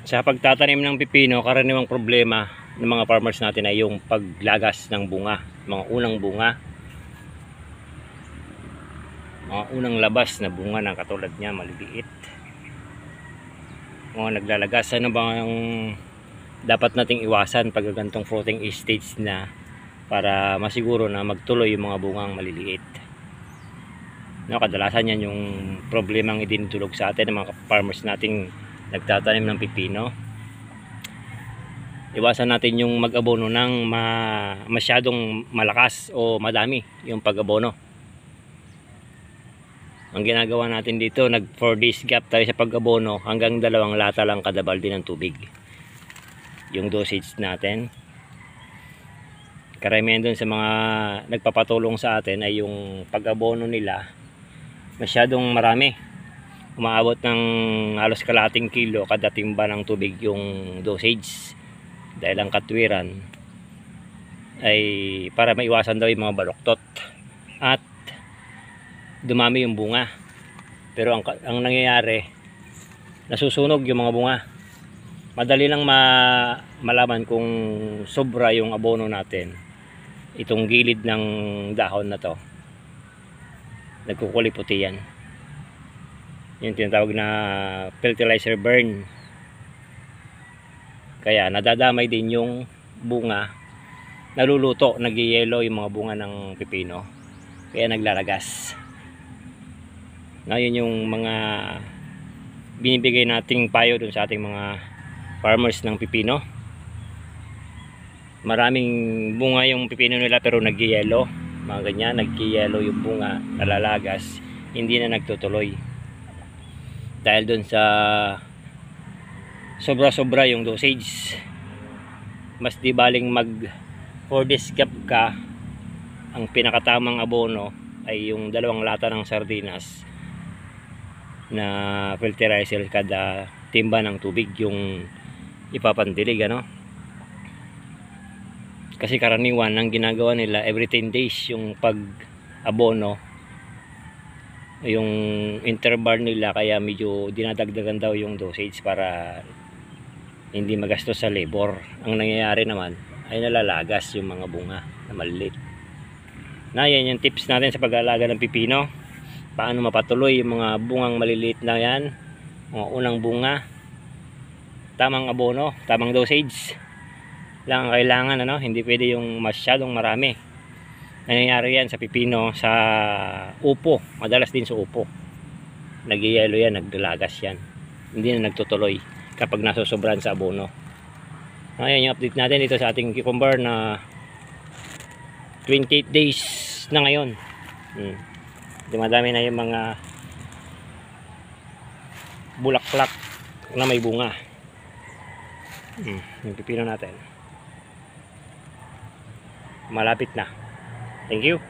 Sa pagtatanim ng pipino, karaniwang problema ng mga farmers natin ay yung paglagas ng bunga, mga unang bunga, mga unang labas na bunga na katulad niya, maliliit. Mga naglalagas, ano ba yung dapat nating iwasan pag gantong fruiting stage na para masiguro na magtuloy yung mga bungang maliliit. No, kadalasan yan yung problemang idinudulog sa atin ng mga farmers nating nagtatanim ng pipino. Iwasan natin yung mag-abono ng masyadong malakas o madami yung pag-abono. Ang ginagawa natin dito, nag 4 days gap tayo sa pag-abono, hanggang 2 lata lang kada balde ng tubig yung dosage natin. Karamihan dun sa mga nagpapatulong sa atin ay yung pag-abono nila masyadong marami, umaabot ng halos kalahating kilo kada timba ng tubig yung dosage, dahil ang katwiran ay para maiwasan daw yung mga baluktot at dumami yung bunga. Pero ang nangyayari, nasusunog yung mga bunga. Madali lang malaman kung sobra yung abono natin. Itong gilid ng dahon na to, nagkukulay puti yan. Yung tinatawag na fertilizer burn. Kaya nadadamay din yung bunga, naluluto, nagyayelo yung mga bunga ng pipino, kaya naglalagas. Ngayon yung mga binibigay nating payo dun sa ating mga farmers ng pipino. Maraming bunga yung pipino nila pero nagyayelo, mga ganyan, nagyayelo yung bunga, nalalagas, hindi na nagtutuloy dahil dun sa sobra-sobra yung dosage. Mas di baling mag 4 days gap ka, ang pinakatamang abono ay yung 2 lata ng sardinas na fertilizer kada timba ng tubig yung ipapandilig, ano. Kasi karaniwan ang ginagawa nila every 10 days yung pag-abono, yung interval nila, kaya medyo dinadagdagan daw yung dosage para hindi magastos sa labor. Ang nangyayari naman ay nalalagas yung mga bunga na maliliit. Na yan yung tips natin sa pag-aalaga ng pipino. Paano mapatuloy yung mga bungang maliliit na yan, mga unang bunga. Tamang abono, tamang dosage lang ang kailangan, ano. Hindi pwede yung masyadong marami. Nangyayari yan sa pipino, sa upo, madalas din sa upo. Nagyayelo yan, nagdalagas yan, hindi na nagtutuloy kapag nasusobran sa abono. Ayan yung update natin dito sa ating cucumber na 28 days na ngayon. Dumadami na yung mga bulaklak na may bunga. Yung pipino natin malapit na. Thank you.